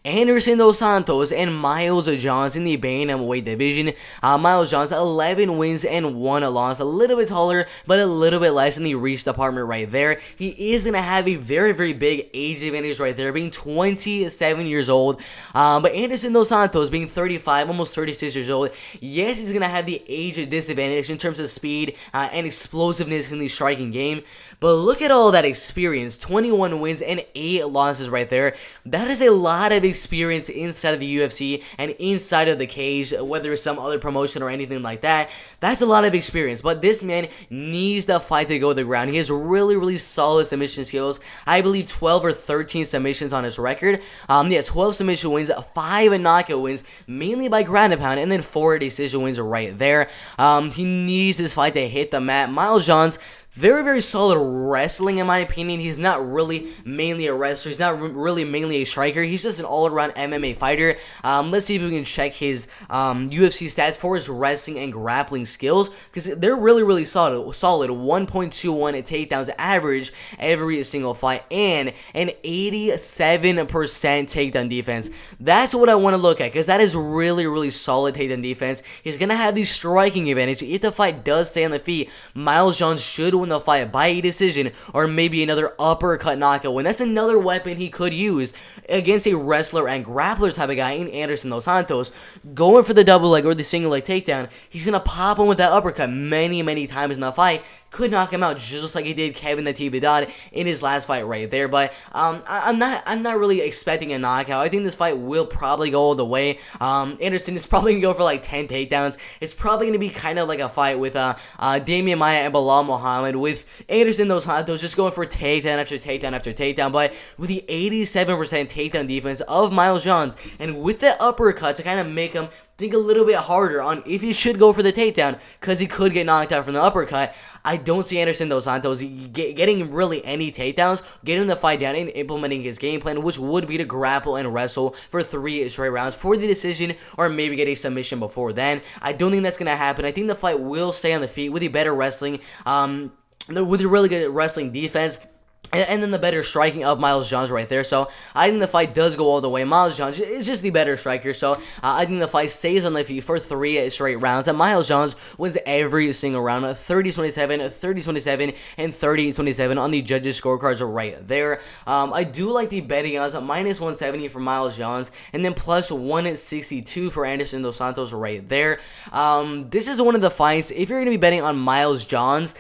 Anderson dos Santos and Miles Johnson in the bantamweight division. Miles Johnson 11 wins and 1 loss, a little bit taller, but a little bit less in the reach department right there. He is gonna have a very big age advantage right there, being 27 years old. But Anderson dos Santos being 35, almost 36 years old. Yes, he's gonna have the age disadvantage in terms of speed and explosiveness in the striking game. But look at all that experience: 21 wins and 8 losses right there. That is a lot of experience inside of the UFC and inside of the cage, whether it's some other promotion or anything like that. That's a lot of experience, but this man needs the fight to go to the ground. He has really solid submission skills. I believe 12 or 13 submissions on his record. 12 submission wins, 5 knockout wins, mainly by ground and pound, and then 4 decision wins right there. He needs this fight to hit the mat. Miles Johnson, very solid wrestling in my opinion. He's not really mainly a wrestler. He's not really mainly a striker. He's just an all-around MMA fighter. Let's see if we can check his UFC stats for his wrestling and grappling skills, because they're really solid. 1.21 takedowns average every single fight, and an 87% takedown defense. That's what I want to look at, because that is really solid takedown defense. He's gonna have the striking advantage. If the fight does stay on the feet, Miles Johnson should win the fight by a decision, or maybe another uppercut knockout win. That's another weapon he could use against a wrestler and grappler type of guy in Anderson dos Santos. Going for the double leg or the single leg takedown, he's gonna pop him with that uppercut many times in the fight. Could knock him out just like he did Kevin the Vidal in his last fight right there. But I'm not really expecting a knockout. I think this fight will probably go all the way. Anderson is probably gonna go for like 10 takedowns. It's probably gonna be kind of like a fight with Damian Maia and Bilal Muhammad, with Anderson dos Santos just going for takedown after takedown after takedown. But with the 87% takedown defense of Miles Johnson, and with the uppercut to kind of make him think a little bit harder on if he should go for the takedown, because he could get knocked out from the uppercut, I don't see Anderson dos Santos getting really any takedowns, getting the fight down and implementing his game plan, which would be to grapple and wrestle for 3 straight rounds for the decision, or maybe get a submission before then. I don't think that's going to happen. I think the fight will stay on the feet with the better wrestling, with a really good wrestling defense, and then the better striking of Miles Johnson right there. So I think the fight does go all the way. Miles Johnson is just the better striker. So I think the fight stays on the feet for 3 straight rounds. And Miles Johnson wins every single round. 30-27, 30-27, and 30-27 on the judges' scorecards right there. I do like the betting odds. -170 for Miles Johnson, and then +162 for Anderson dos Santos right there. This is one of the fights, if you're going to be betting on Miles Johnson,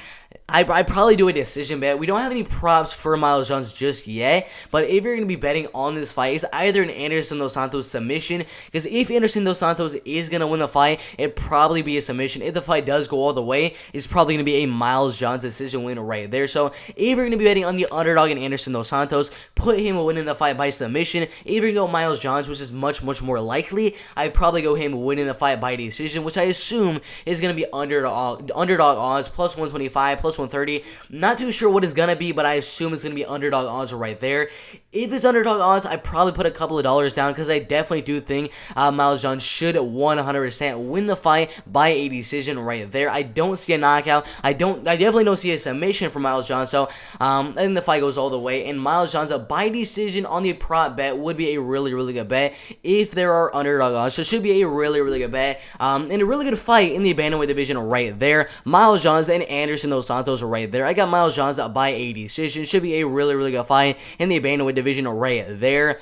I'd probably do a decision bet. We don't have any props for Miles Johnson just yet, but if you're going to be betting on this fight, it's either an Anderson dos Santos submission, because if Anderson dos Santos is going to win the fight, it'd probably be a submission. If the fight does go all the way, it's probably going to be a Miles Johnson decision win right there. So if you're going to be betting on the underdog in Anderson dos Santos, put him winning the fight by submission. If you're going to go Miles Johnson, which is much more likely, I'd probably go him winning the fight by decision, which I assume is going to be underdog odds, +125, +130. Not too sure what it's going to be, but I assume it's going to be underdog odds right there. If it's underdog odds, I probably put a couple of dollars down, because I definitely do think Miles Johnson should 100% win the fight by a decision right there. I don't see a knockout. I definitely don't see a submission for Miles Johnson. So I think the fight goes all the way, and Miles Johnson by decision on the prop bet would be a really good bet if there are underdog odds. So it should be a really good bet, and a really good fight in the bantamweight division right there. Miles Johnson and Anderson dos Santos right there. I got Miles Johnson by a decision. Should be a really good fight in the bantamweight division right there.